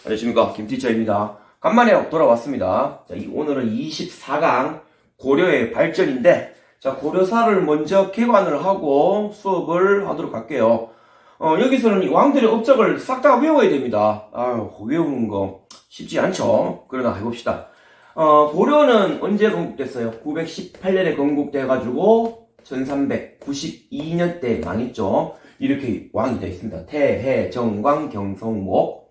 안녕하십니까, 김티처입니다. 간만에 돌아왔습니다. 자, 오늘은 24강 고려의 발전인데, 자, 고려사를 먼저 개관을 하고 수업을 하도록 할게요. 여기서는 이 왕들의 업적을 싹 다 외워야 됩니다. 외우는 거 쉽지 않죠. 그러나 해봅시다. 고려는 언제 건국됐어요? 918년에 건국돼가지고 1392년 때 망했죠. 이렇게 왕이 되어 있습니다. 태해, 정광, 경성목,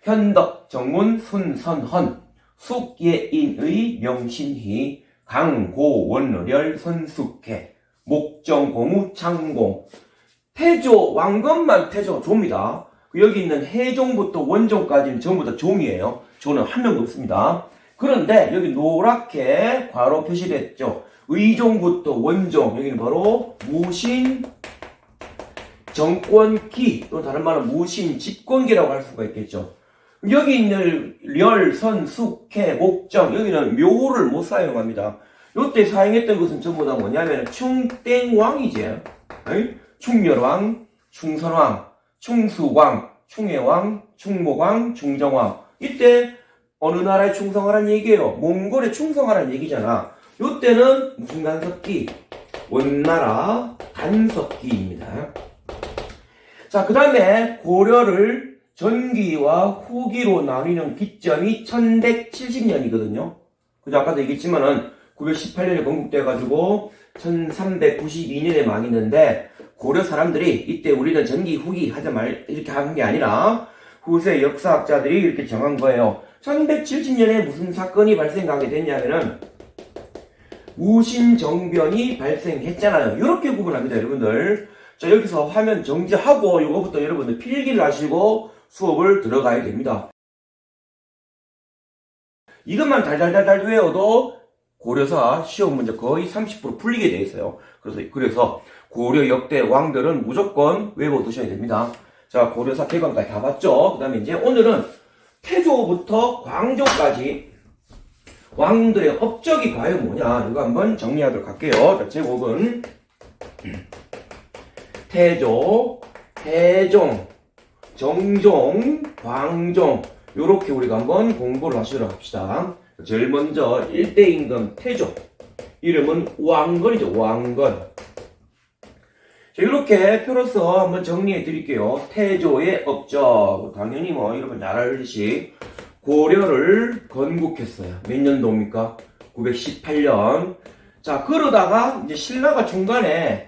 현덕, 정문, 순, 선, 헌, 숙, 예, 인의, 명신희, 강, 고, 원, 렬, 선숙해, 목정, 고무, 창공. 태조, 왕건만 태조, 조입니다. 여기 있는 해종부터 원종까지는 전부 다 종이에요. 조는 한 명도 없습니다. 그런데 여기 노랗게 괄호 표시를 했죠. 의종부터 원종, 여기는 바로 무신, 정권기, 또 다른 말로 무신, 집권기라고 할 수가 있겠죠. 여기 있는 렬, 선, 숙, 해, 목정, 여기는 묘를 못 사용합니다. 요때 사용했던 것은 전부 다 뭐냐면 충땡왕이지. 충렬왕, 충선왕, 충수왕, 충해왕, 충목왕, 충정왕. 이때 어느 나라에 충성하라는 얘기예요? 몽골에 충성하라는 얘기잖아. 요때는 무슨 간섭기? 원나라 간섭기입니다. 자, 그 다음에 고려를 전기와 후기로 나뉘는 기점이 1170년이거든요. 그죠? 아까도 얘기했지만은 918년에 건국돼가지고 1392년에 망했는데, 고려 사람들이 이때 우리는 전기, 후기 하자 말, 이렇게 한 게 아니라 후세 역사학자들이 이렇게 정한 거예요. 1170년에 무슨 사건이 발생하게 됐냐면은 무신정변이 발생했잖아요. 이렇게 구분합니다, 여러분들. 자, 여기서 화면 정지하고 이거부터 여러분들 필기를 하시고 수업을 들어가야 됩니다. 이것만 달달달달 외워도 고려사 시험 문제 거의 30% 풀리게 돼 있어요. 그래서 고려 역대 왕들은 무조건 외워두셔야 됩니다. 자, 고려사 개관까지 다 봤죠? 그 다음에 이제 오늘은 태조부터 광조까지 왕들의 업적이 과연 뭐냐, 이거 한번 정리하도록 할게요. 자, 제목은 태조, 태종, 정종, 광종, 요렇게 우리가 한번 공부를 하시도록 합시다. 제일 먼저 1대 임금 태조, 이름은 왕건이죠. 왕건. 자, 이렇게 표로서 한번 정리해 드릴게요. 태조의 업적, 당연히 뭐 여러분 잘 알듯이 고려를 건국했어요. 몇 년도입니까? 918년. 자, 그러다가 이제 신라가 중간에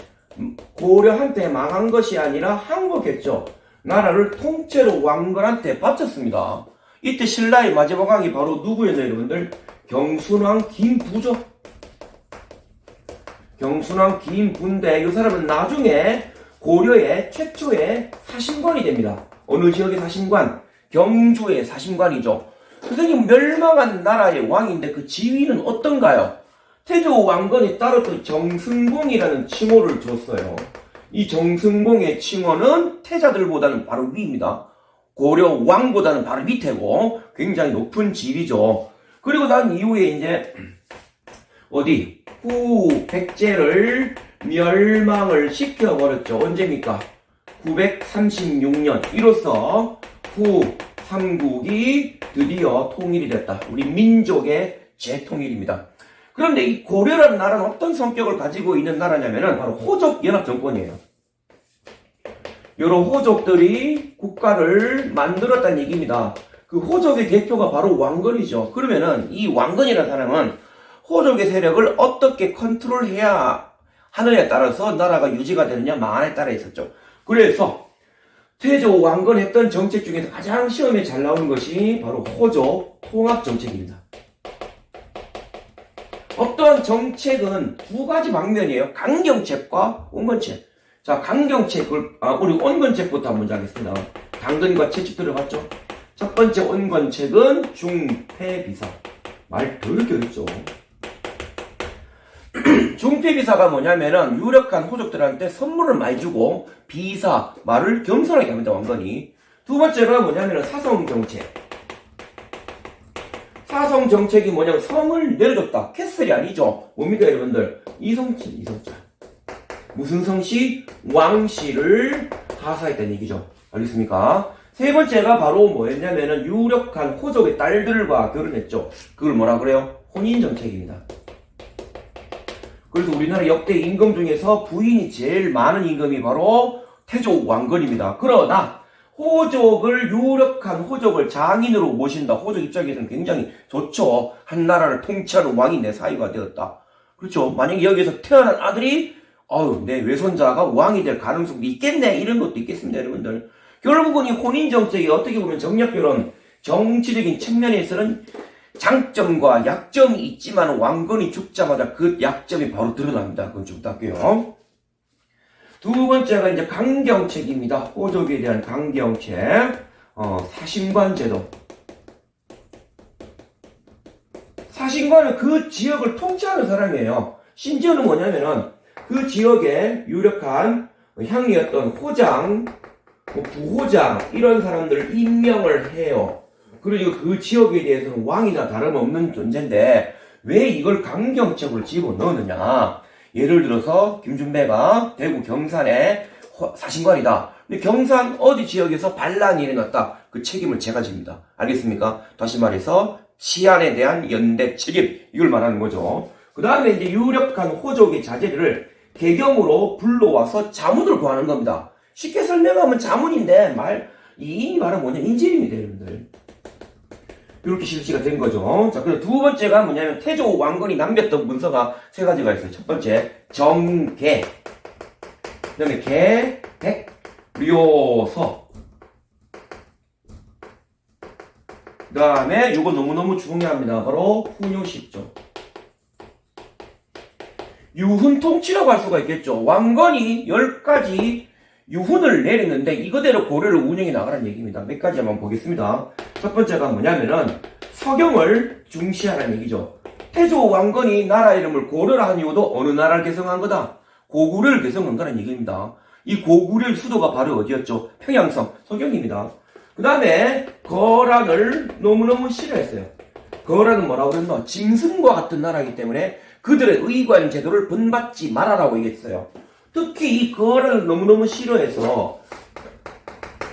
고려한테 망한 것이 아니라 항복했죠. 나라를 통째로 왕건한테 바쳤습니다. 이때 신라의 마지막 왕이 바로 누구였나요, 여러분들? 경순왕 김부죠. 경순왕 김부인데, 이 사람은 나중에 고려의 최초의 사신관이 됩니다. 어느 지역의 사신관? 경주의 사신관이죠. 선생님, 멸망한 나라의 왕인데 그 지위는 어떤가요? 태조 왕건이 따로 또 정승공이라는 칭호를 줬어요. 이 정승공의 칭호는 태자들보다는 바로 위입니다. 고려 왕보다는 바로 밑에고 굉장히 높은 지위죠. 그리고 난 이후에 이제 후 백제를 멸망을 시켜버렸죠. 언제입니까? 936년. 이로써 후 삼국이 드디어 통일이 됐다. 우리 민족의 재통일입니다. 그런데 이 고려라는 나라는 어떤 성격을 가지고 있는 나라냐면은 바로 호족 연합 정권이에요. 여러 호족들이 국가를 만들었다는 얘기입니다. 그 호족의 대표가 바로 왕건이죠. 그러면은 이 왕건이라는 사람은 호족의 세력을 어떻게 컨트롤해야 하느냐에 따라서 나라가 유지가 되느냐 망하느냐에 따라 있었죠. 그래서 태조 왕건 했던 정책 중에서 가장 시험에 잘 나오는 것이 바로 호족 통합 정책입니다. 어떠한 정책은 두 가지 방면이에요. 강경책과 온건책. 자, 강경책을, 우리 온건책부터 한번 하겠습니다. 당근과 채찍 들어봤죠? 첫 번째 온건책은 중패비사. 말 더럽게 어렵죠? 중패비사가 뭐냐면은 유력한 호족들한테 선물을 많이 주고 비사, 말을 겸손하게 합니다, 왕건이. 두 번째가 뭐냐면은 사성정책. 사성정책이 뭐냐면 성을 내려줬다. 캐슬이 아니죠. 뭡니까, 여러분들? 이성치, 이성자. 무슨 성씨? 왕씨를 하사했다는 얘기죠. 알겠습니까? 세 번째가 바로 뭐였냐면은 유력한 호족의 딸들과 결혼했죠. 그걸 뭐라 그래요? 혼인정책입니다. 그래서 우리나라 역대 임금 중에서 부인이 제일 많은 임금이 바로 태조 왕건입니다. 그러나 호족을 유력한 호족을 장인으로 모신다. 호족 입장에서는 굉장히 좋죠. 한 나라를 통치하는 왕이 내 사위가 되었다. 그렇죠. 만약에 여기서 태어난 아들이 내 외손자가 왕이 될 가능성도 있겠네. 이런 것도 있겠습니다, 여러분들. 결국은 이 혼인정책이 어떻게 보면 정략결혼 정치적인 측면에서는 장점과 약점이 있지만 왕건이 죽자마자 그 약점이 바로 드러납니다. 그건 좀 부탁해요. 두 번째가 이제 강경책입니다. 호족에 대한 강경책. 사신관제도. 사신관은 그 지역을 통치하는 사람이에요. 심지어는 뭐냐면은 그 지역에 유력한 향이었던 호장, 부호장 이런 사람들을 임명을 해요. 그리고 그 지역에 대해서는 왕이나 다름없는 존재인데 왜 이걸 강경책으로 집어넣느냐. 예를 들어서 김준배가 대구 경산의 사신관이다. 근데 경산 어디 지역에서 반란이 일어났다. 그 책임을 제가 집니다. 알겠습니까? 다시 말해서 치안에 대한 연대 책임, 이걸 말하는 거죠. 그 다음에 이제 유력한 호족의 자제들을 개경으로 불러와서 자문을 구하는 겁니다. 쉽게 설명하면 자문인데 이 말은 뭐냐? 인질입니다, 여러분들. 이렇게 실시가 된 거죠. 자, 그리고 두 번째가 뭐냐면 태조 왕건이 남겼던 문서가 세 가지가 있어요. 첫 번째, 정계. 그 다음에 계, 백, 료서. 그 다음에 이거 너무너무 중요합니다. 바로 훈요시죠. 유훈통치라고 할 수가 있겠죠. 왕건이 10가지 유훈을 내리는데 이거대로 고려를 운영해 나가라는 얘기입니다. 몇 가지 한번 보겠습니다. 첫 번째가 뭐냐면은 서경을 중시하라는 얘기죠. 태조 왕건이 나라 이름을 고려라 한 이유도 어느 나라를 개성한 거다? 고구려를 개성한 거라는 얘기입니다. 이 고구려의 수도가 바로 어디였죠? 평양성, 서경입니다. 그 다음에 거란을 너무너무 싫어했어요. 거란은 뭐라고 그랬나? 짐승과 같은 나라이기 때문에 그들의 의관 제도를 본받지 말아라고 얘기했어요. 특히 이 거란을 너무너무 싫어해서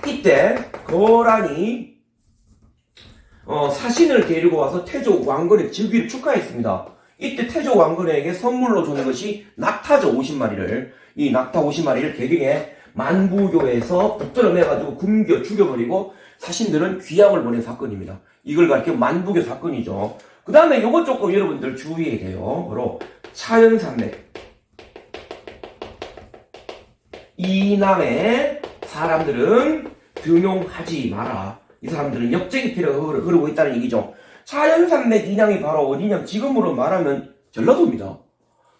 이때 거란이 사신을 데리고 와서 태조 왕건의 즉위를 축하했습니다. 이때 태조 왕건에게 선물로 주는 것이 낙타죠. 50마리를. 이 낙타 50마리를 개경에 만부교에서 붙들어내가지고 굶겨 죽여버리고 사신들은 귀양을 보낸 사건입니다. 이걸 가리켜 만부교 사건이죠. 그 다음에 요것 조금 여러분들 주의해야 돼요. 바로 차연산맥. 이남의 사람들은 등용하지 마라. 이 사람들은 역적이 피해가 흐르고 있다는 얘기죠. 차연산맥 이남이 바로 어디냐면 지금으로 말하면 전라도입니다.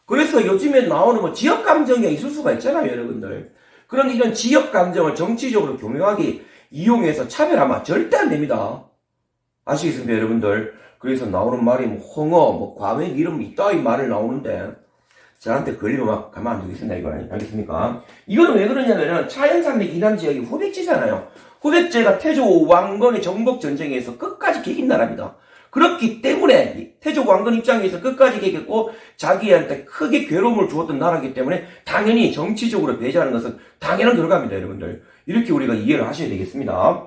그래서 요즘에 나오는 뭐 지역감정이 있을 수가 있잖아요, 여러분들. 그런 이런 지역감정을 정치적으로 교묘하게 이용해서 차별하면 절대 안 됩니다. 아시겠습니까, 여러분들? 그래서 나오는 말이 뭐 홍어, 뭐 과메기 이런 이따위 말을 나오는데 저한테 걸리면 막 가만 안 두겠습니다, 이거. 알겠습니까? 이거는 왜 그러냐면은 차연산맥 이남 지역이 후백지잖아요. 후백제가 태조 왕건의 정복 전쟁에서 끝까지 개긴 나라입니다. 그렇기 때문에 태조 왕건 입장에서 끝까지 개겼고 자기한테 크게 괴로움을 주었던 나라이기 때문에 당연히 정치적으로 배제하는 것은 당연한 결과입니다, 여러분들. 이렇게 우리가 이해를 하셔야 되겠습니다.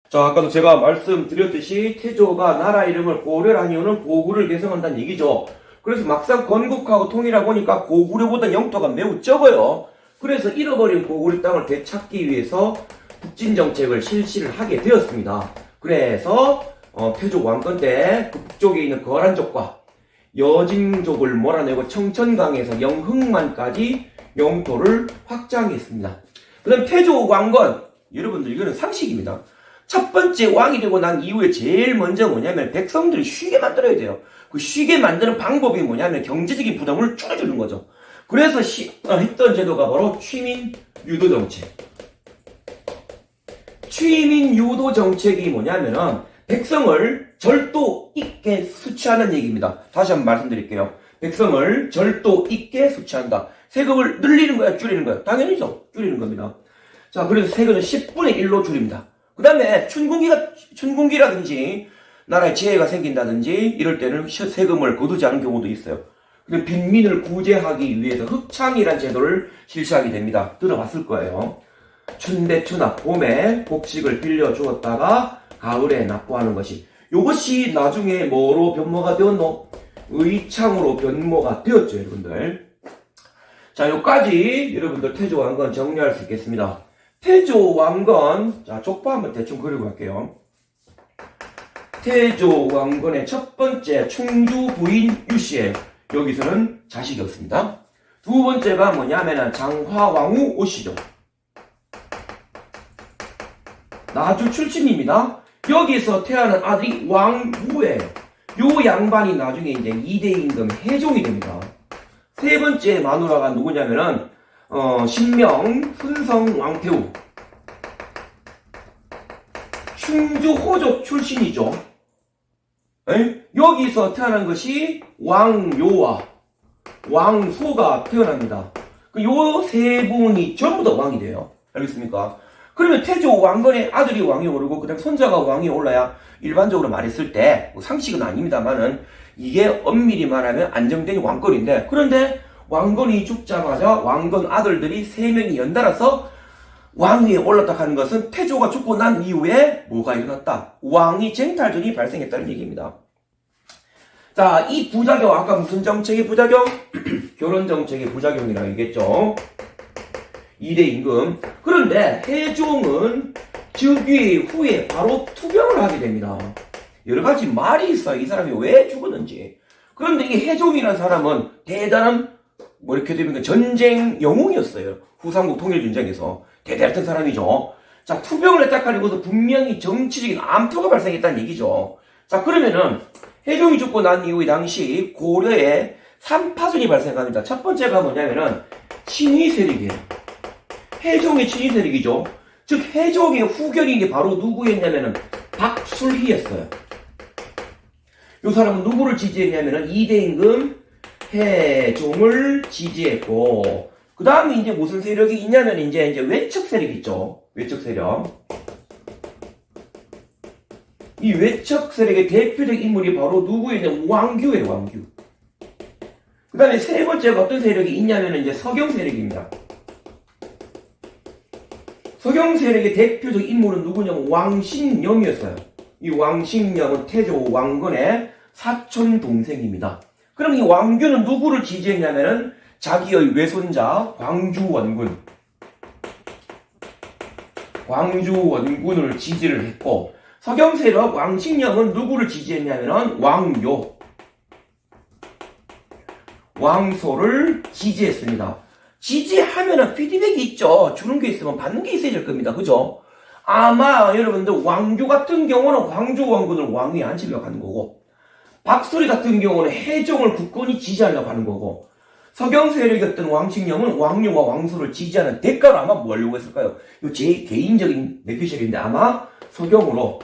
자, 아까도 제가 말씀드렸듯이 태조가 나라 이름을 고려를 한 이유는 고구려를 개성한다는 얘기죠. 그래서 막상 건국하고 통일하고 보니까 고구려보다 영토가 매우 적어요. 그래서 잃어버린 고구려 땅을 되찾기 위해서 북진정책을 실시를 하게 되었습니다. 그래서 태조 왕건 때 그 북쪽에 있는 거란족과 여진족을 몰아내고 청천강에서 영흥만까지 영토를 확장했습니다. 그 다음 태조 왕건, 여러분들 이거는 상식입니다. 첫 번째 왕이 되고 난 이후에 제일 먼저 뭐냐면 백성들이 쉬게 만들어야 돼요. 그 쉬게 만드는 방법이 뭐냐면 경제적인 부담을 줄여주는 거죠. 그래서 했던 제도가 바로 취민 유도 정책. 취민 유도 정책이 뭐냐면은 백성을 절도 있게 수치하는 얘기입니다. 다시 한번 말씀드릴게요. 백성을 절도 있게 수치한다. 세금을 늘리는 거야, 줄이는 거야? 당연히죠. 줄이는 겁니다. 자, 그래서 세금을 10분의 1로 줄입니다. 그 다음에 춘궁기라든지 나라에 재해가 생긴다든지 이럴 때는 세금을 거두지 않은 경우도 있어요. 근데 빈민을 구제하기 위해서 흑창이라는 제도를 실시하게 됩니다. 들어봤을 거예요. 춘대추나 봄에 곡식을 빌려주었다가 가을에 납부하는 것이, 요것이 나중에 뭐로 변모가 되었노? 의창으로 변모가 되었죠, 여러분들. 자, 요까지 여러분들 태조왕건 정리할 수 있겠습니다. 태조왕건, 자, 족보 한번 대충 그리고 갈게요. 태조왕건의 첫 번째 충주 부인 유씨의, 여기서는 자식이 없습니다. 두 번째가 뭐냐면은 장화왕후 오씨죠. 나주 출신입니다. 여기서 태어난 아들이 왕후예요. 요 양반이 나중에 이제 2대 임금 해종이 됩니다. 세 번째 마누라가 누구냐면은 신명 순성 왕태우, 충주 호족 출신이죠. 여기서 태어난 것이 왕요와 왕소가 태어납니다. 요 세 분이 전부 다 왕이 돼요. 알겠습니까? 그러면 태조 왕건의 아들이 왕이 오르고 그다음 손자가 왕이 올라야 일반적으로 말했을 때, 뭐 상식은 아닙니다만은 이게 엄밀히 말하면 안정된 왕권인데, 그런데 왕건이 죽자마자 왕건 아들들이 3명이 연달아서 왕위에 올랐다 하는 것은 태조가 죽고 난 이후에 뭐가 일어났다? 왕위 쟁탈전이 발생했다는 얘기입니다. 자, 이 부작용, 아까 무슨 정책의 부작용? 결혼 정책의 부작용이라고 얘기했죠. 2대 임금. 그런데 해종은 즉위 후에 바로 투병을 하게 됩니다. 여러 가지 말이 있어요. 이 사람이 왜 죽었는지. 그런데 이 해종이라는 사람은 대단한, 뭐 이렇게 되면 전쟁 영웅이었어요. 후삼국 통일전쟁에서. 대단했던 사람이죠. 자, 투병을 했다 하는 것은 분명히 정치적인 암투가 발생했다는 얘기죠. 자, 그러면은 해종이 죽고 난 이후에 당시 고려에 3파전이 발생합니다. 첫 번째가 뭐냐면은 친위 세력이에요. 해종의 친위 세력이죠. 즉 해종의 후견인이 바로 누구였냐면은 박술희였어요. 이 사람은 누구를 지지했냐면은 2대 임금 해종을 지지했고, 그 다음에 이제 무슨 세력이 있냐면 이제 외척 세력이 있죠. 외척 세력. 이 외척 세력의 대표적 인물이 바로 누구였냐면 왕규예요, 왕규. 그 다음에 세 번째가 어떤 세력이 있냐면 이제 서경 세력입니다. 서경 세력의 대표적 인물은 누구냐면 왕신염이었어요. 이 왕신염은 태조 왕건의 사촌 동생입니다. 그럼 이 왕규는 누구를 지지했냐면은 자기의 외손자 광주원군을 지지를 했고, 서경 세력 왕신염은 누구를 지지했냐면은 왕소를 지지했습니다. 지지하면은 피드백이 있죠. 주는 게 있으면 받는 게 있어야 될 겁니다. 그죠? 아마 여러분들 왕규 같은 경우는 광주 원군을 왕위에 앉히려고 하는 거고, 박수리 같은 경우는 해종을 굳건히 지지하려고 하는 거고, 서경 세력이었던 왕신염은 왕유와 왕소를 지지하는 대가로 아마 뭐 하려고 했을까요? 이거 제 개인적인 내피셜인데 아마 서경으로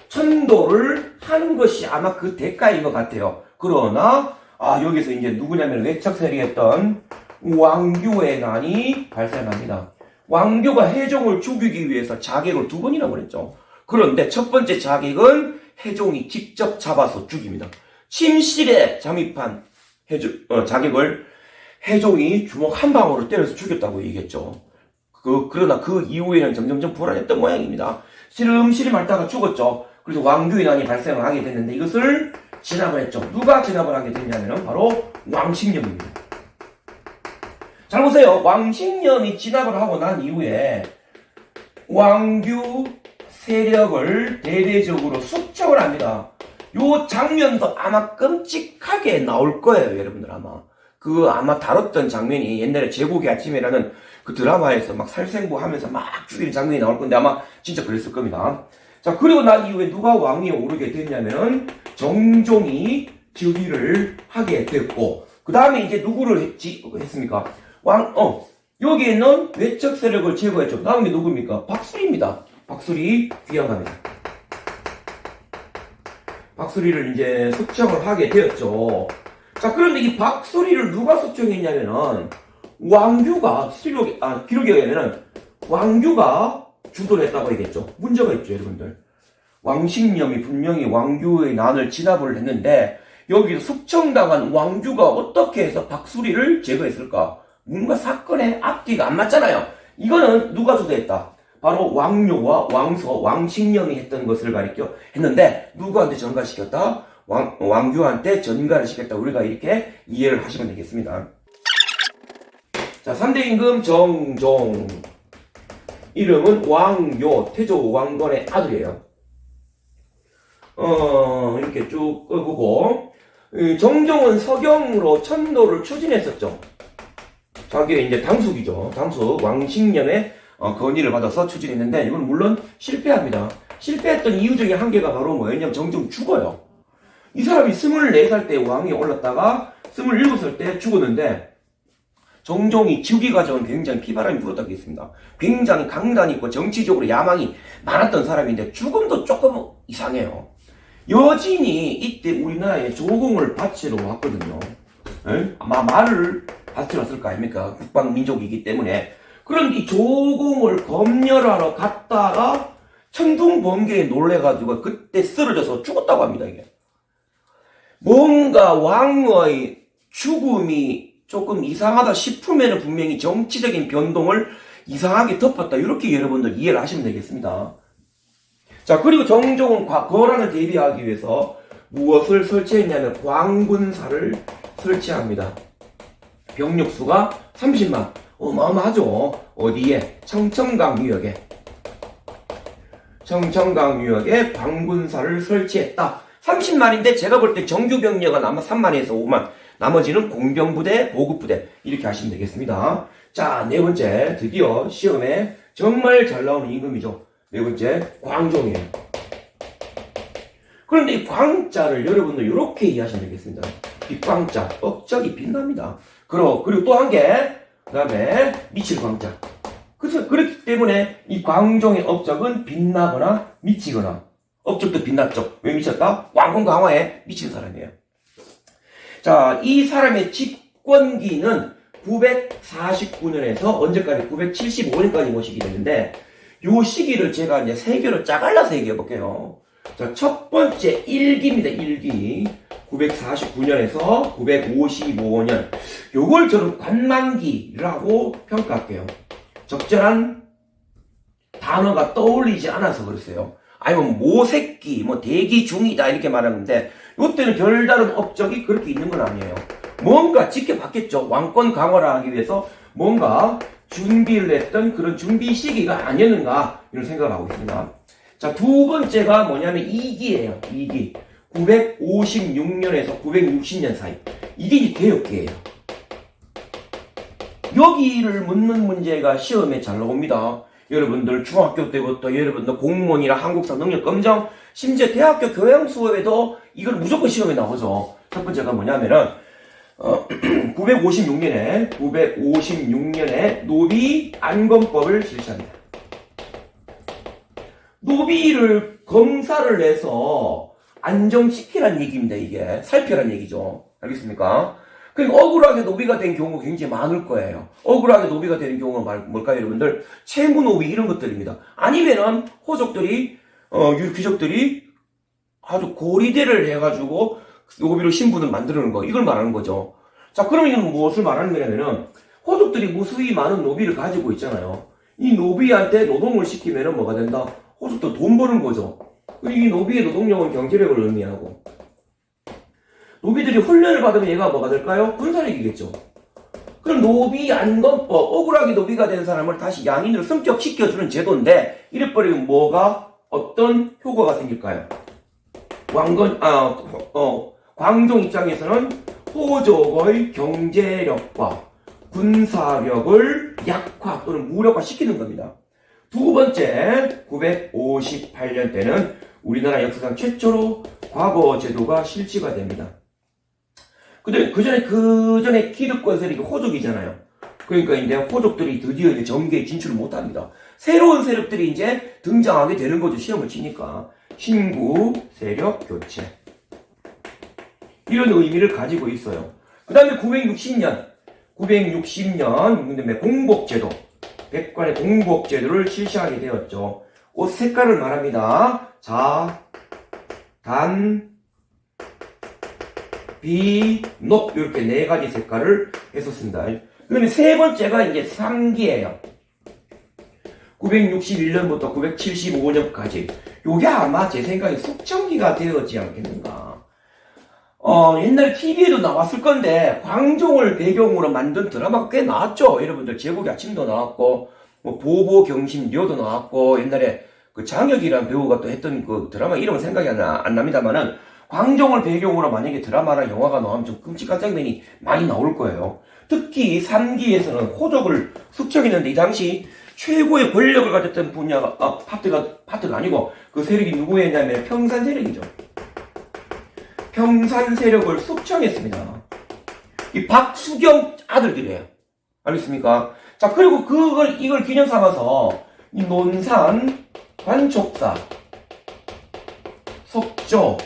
천도를 하는 것이 아마 그 대가인 것 같아요. 그러나 여기서 이제 누구냐면 외척 세력이었던 왕규의 난이 발생합니다. 왕규가 해종을 죽이기 위해서 자객을 2번이나 보냈죠. 그런데 첫 번째 자객은 해종이 직접 잡아서 죽입니다. 침실에 잠입한 자객을 해종이 주먹 한 방으로 때려서 죽였다고 얘기했죠. 그러나 그 이후에는 점점점 불안했던 모양입니다. 시름시름 앓다가 죽었죠. 그래서 왕규의 난이 발생을 하게 됐는데 이것을 진압을 했죠. 누가 진압을 하게 됐냐면 바로 왕신염입니다. 잘 보세요. 왕신염이 진압을 하고 난 이후에 왕규 세력을 대대적으로 숙청을 합니다. 요 장면도 아마 끔찍하게 나올 거예요, 여러분들 아마. 아마 다뤘던 장면이 옛날에 제국의 아침이라는 그 드라마에서 막 살생부 하면서 막 죽이는 장면이 나올 건데 아마 진짜 그랬을 겁니다. 자, 그리고 난 이후에 누가 왕위에 오르게 됐냐면은 정종이 즉위를 하게 됐고, 그 다음에 이제 누구를 했습니까? 여기에는 외척 세력을 제거했죠. 다음에 누구입니까? 박수리입니다. 박수리 귀양합니다. 박수리를 이제 숙청을 하게 되었죠. 자, 그런데 이 박수리를 누가 숙청했냐면은 왕규가 기록에 의하면은 왕규가 주도를 했다고 얘기했죠. 문제가 있죠, 여러분들. 왕신염이 분명히 왕규의 난을 진압을 했는데 여기서 숙청당한 왕규가 어떻게 해서 박수리를 제거했을까? 뭔가 사건의 앞뒤가 안 맞잖아요. 이거는 누가 주도했다? 바로 왕요와 왕서, 왕식령이 했던 것을 가리켜 했는데 누구한테 전가시켰다? 왕교한테 전가를 시켰다. 우리가 이렇게 이해를 하시면 되겠습니다. 자, 3대 임금 정종. 이름은 왕요, 태조 왕건의 아들이에요. 이렇게 쭉 끄고, 정종은 서경으로 천도를 추진했었죠. 자기의 이제 당숙이죠. 당숙, 왕식령의 건의를 받아서 추진했는데, 이건 물론 실패합니다. 실패했던 이유 중에 한 개가 바로 뭐였냐면, 정종 죽어요. 이 사람이 24살 때 왕위에 올랐다가, 27살 때 죽었는데, 정종이 즉위 과정은 굉장히 피바람이 불었다고 했습니다. 굉장히 강단이 있고 정치적으로 야망이 많았던 사람인데 죽음도 조금 이상해요. 여진이 이때 우리나라에 조공을 바치러 왔거든요. 아마 말을 바치러 왔을 거 아닙니까? 국방민족이기 때문에. 그런데 이 조공을 검열하러 갔다가 천둥번개에 놀래가지고 그때 쓰러져서 죽었다고 합니다. 이게 뭔가 왕의 죽음이 조금 이상하다 싶으면 분명히 정치적인 변동을 이상하게 덮었다. 이렇게 여러분들 이해를 하시면 되겠습니다. 자, 그리고 정종은 거란을 대비하기 위해서 무엇을 설치했냐면 광군사를 설치합니다. 병력수가 30만. 어마어마하죠. 어디에? 청천강유역에. 청천강유역에 광군사를 설치했다. 30만인데 제가 볼 때 정규 병력은 아마 3만에서 5만. 나머지는 공병부대, 보급부대 이렇게 하시면 되겠습니다. 자, 네 번째 드디어 시험에 정말 잘 나오는 임금이죠. 네 번째 광종이에요. 그런데 이 광자를 여러분들 이렇게 이해하시면 되겠습니다. 이 광자 업적이 빛납니다. 그리고 또 한 개, 그 다음에 미칠 광자. 그래서 그렇기 때문에 이 광종의 업적은 빛나거나 미치거나. 업적도 빛났죠. 왜 미쳤다? 왕궁 강화에 미친 사람이에요. 자, 이 사람의 집권기는 949년에서 언제까지? 975년까지 모시게 되는데, 요 시기를 제가 이제 세 개로 짜갈라서 얘기해 볼게요. 자, 첫 번째 1기입니다. 1기. 949년에서 955년. 요걸 저는 관만기라고 평가할게요. 적절한 단어가 떠올리지 않아서 그랬어요. 아니면 모색기, 대기 중이다 이렇게 말하는데 요때는 별다른 업적이 그렇게 있는 건 아니에요. 뭔가 지켜봤겠죠. 왕권 강화를 하기 위해서 뭔가 준비를 했던 그런 준비 시기가 아니었는가 이런 생각을 하고 있습니다. 자, 두 번째가 뭐냐면 2기예요. 2기. 956년에서 960년 사이. 이게 이제 개혁기예요. 여기를 묻는 문제가 시험에 잘 나옵니다. 여러분들 중학교 때부터 여러분들 공무원이나 한국사 능력 검정, 심지어 대학교 교양 수업에도 이걸 무조건 시험에 나오죠. 첫 번째가 뭐냐면은 956년에 노비 안검법을 실시합니다. 노비를 검사를 해서 안정시키란 얘기입니다. 이게 살펴란 얘기죠. 알겠습니까? 그러니까 억울하게 노비가 된 경우가 굉장히 많을 거예요. 억울하게 노비가 되는 경우가 뭘까요, 여러분들? 채무 노비 이런 것들입니다. 아니면은 호족들이 귀족들이 아주 고리대를 해가지고 노비로 신분을 만드는 거, 이걸 말하는 거죠. 자, 그러면 이건 무엇을 말하는 거냐면은 호족들이 무수히 많은 노비를 가지고 있잖아요. 이 노비한테 노동을 시키면은 뭐가 된다? 호족도 돈 버는 거죠. 그리고 이 노비의 노동력은 경제력을 의미하고, 노비들이 훈련을 받으면 얘가 뭐가 될까요? 군사력이겠죠. 그럼 노비 안검법, 억울하게 노비가 된 사람을 다시 양인으로 승격시켜주는 제도인데, 이래버리면 어떤 효과가 생길까요? 광종 입장에서는 호족의 경제력과 군사력을 약화 또는 무력화시키는 겁니다. 두 번째, 958년 때는 우리나라 역사상 최초로 과거 제도가 실시가 됩니다. 그 전에 기득권 세력이 호족이잖아요. 그러니까 이제 호족들이 드디어 이제 정계에 진출을 못 합니다. 새로운 세력들이 이제 등장하게 되는 거죠. 시험을 치니까. 신구 세력 교체. 이런 의미를 가지고 있어요. 그 다음에 960년, 그다음에 공복제도. 백관의 공복제도를 실시하게 되었죠. 옷 색깔을 말합니다. 자, 단, 비, 녹 이렇게 네 가지 색깔을 했었습니다. 그 다음에 세 번째가 이제 3기예요. 961년부터 975년까지. 요게 아마 제 생각에 숙청기가 되었지 않겠는가. 옛날 TV에도 나왔을 건데, 광종을 배경으로 만든 드라마가 꽤 나왔죠. 여러분들, 제국의 아침도 나왔고, 뭐, 보보경심료도 나왔고, 옛날에 그 장혁이라는 배우가 또 했던 그 드라마 이름은 생각이 안 납니다만은, 광종을 배경으로 만약에 드라마나 영화가 나오면 좀 끔찍한 장면이 많이 나올 거예요. 특히 3기에서는 호적을 숙청했는데, 이 당시 최고의 권력을 가졌던 분야가, 파트가 아니고, 그 세력이 누구였냐면 평산 세력이죠. 평산 세력을 숙청했습니다. 이 박수경 아들들이에요. 알겠습니까? 자, 그리고 이걸 기념 삼아서, 이 논산, 관촉사, 석조,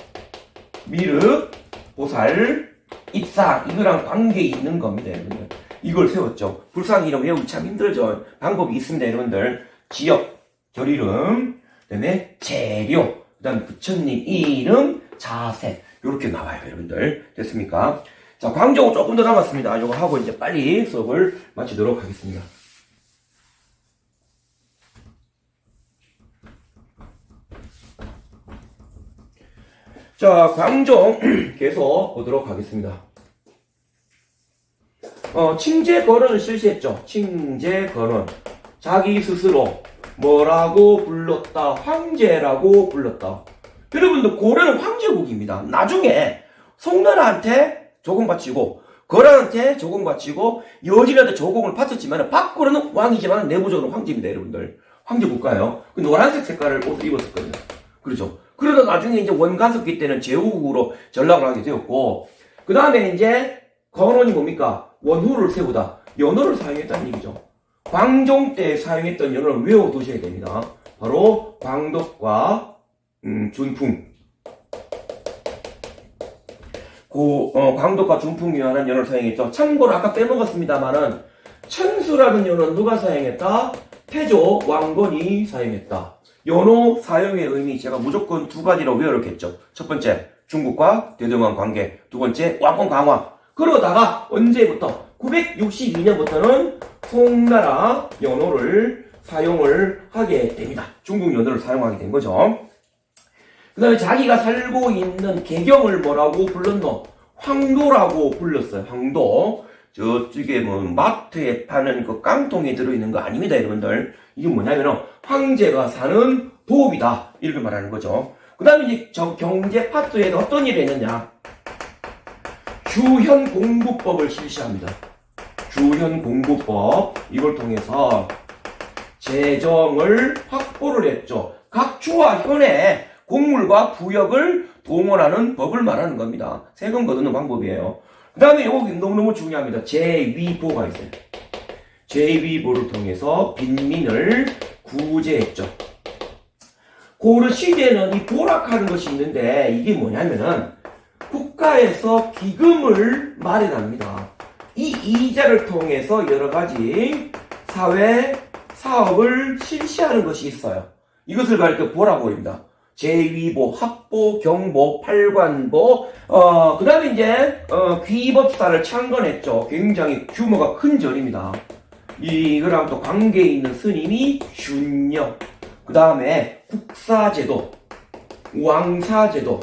미륵, 보살, 입사, 이거랑 관계 있는 겁니다, 여러분들. 이걸 세웠죠. 불상 이름 외우기 참 힘들죠. 방법이 있습니다, 여러분들. 지역, 결이름, 그 다음에 재료, 그 다음에 부처님 이름, 자세. 요렇게 나와요, 여러분들. 됐습니까? 자, 광종 조금 더 남았습니다. 요거 하고 이제 빨리 수업을 마치도록 하겠습니다. 자, 광종 계속 보도록 하겠습니다. 칭제거론을 실시했죠. 칭제거론. 자기 스스로 뭐라고 불렀다? 황제라고 불렀다. 여러분들, 고려는 황제국입니다. 나중에 송나라한테 조공 바치고, 거란한테 조공 바치고, 여진한테 조공을 바쳤지만, 밖으로는 왕이지만 내부적으로 황제입니다, 여러분들. 황제국가예요. 그 노란색 색깔을 옷을 입었었거든요. 그렇죠. 그러다 나중에 이제 원간섭기 때는 제후국으로 전락을 하게 되었고, 그 다음에 이제 건원이 뭡니까? 원후를 세우다. 연호를 사용했다는 얘기죠. 광종 때 사용했던 연호를 외워두셔야 됩니다. 바로 광덕과 준풍. 광덕과 준풍이라는 연호를 사용했죠. 참고로 아까 빼먹었습니다만은 천수라는 연호는 누가 사용했다? 태조 왕건이 사용했다. 연호 사용의 의미 제가 무조건 두 가지로 외워놓겠죠. 첫 번째, 중국과 대동강 관계. 두 번째, 왕권 강화. 그러다가 언제부터? 962년부터는 송나라 연호를 사용을 하게 됩니다. 중국 연호를 사용하게 된 거죠. 그 다음에 자기가 살고 있는 개경을 뭐라고 불렀노? 황도라고 불렀어요. 황도. 저쪽에 뭐 마트에 파는 그 깡통에 들어있는 거 아닙니다, 여러분들. 이게 뭐냐면은 황제가 사는 도읍이다. 이렇게 말하는 거죠. 그 다음에 이제 경제 파트에서 어떤 일을 했느냐? 주현공부법을 실시합니다. 주현공부법. 이걸 통해서 재정을 확보를 했죠. 각 주와 현의 곡물과 부역을 동원하는 법을 말하는 겁니다. 세금 거두는 방법이에요. 그 다음에 여기 너무너무 중요합니다. 제위보가 있어요. 제위보를 통해서 빈민을 구제했죠. 고려 시대에는 이 보락하는 것이 있는데 이게 뭐냐면은 국가에서 기금을 마련합니다. 이 이자를 통해서 여러 가지 사회 사업을 실시하는 것이 있어요. 이것을 가리켜 보라고 합니다. 제위보, 합보, 경보, 팔관보, 그 다음에 이제, 귀법사를 창건했죠. 굉장히 규모가 큰 절입니다. 이거랑 또 관계에 있는 스님이 균녀, 그 다음에 국사제도, 왕사제도,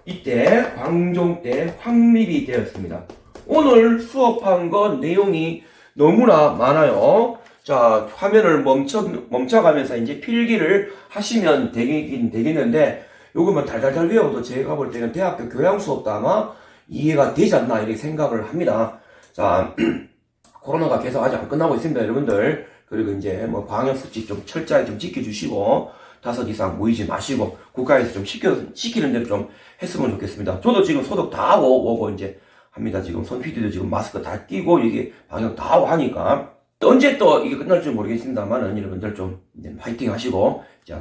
이때 광종 때 확립이 되었습니다. 오늘 수업한 것 내용이 너무나 많아요. 자, 화면을 멈춰가면서 이제 필기를 하시면 되겠는데, 요거만 달달달 외워도 제가 볼 때는 대학교 교양 수업도 아마 이해가 되지 않나, 이렇게 생각을 합니다. 자, 코로나가 계속 아직 안 끝나고 있습니다, 여러분들. 그리고 이제 뭐 방역수칙 좀 철저하게 좀 지켜주시고, 5 이상 모이지 마시고, 국가에서 좀 시키는 대로 좀 했으면 좋겠습니다. 저도 지금 소독 다 하고 오고 이제 합니다. 지금 손PD도 지금 마스크 다 끼고, 이게 방역 다 하고 하니까. 언제 또 이게 끝날지 모르겠습니다만 여러분들 좀 파이팅 하시고 이제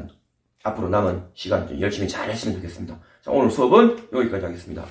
앞으로 남은 시간 좀 열심히 잘 했으면 좋겠습니다. 자, 오늘 수업은 여기까지 하겠습니다.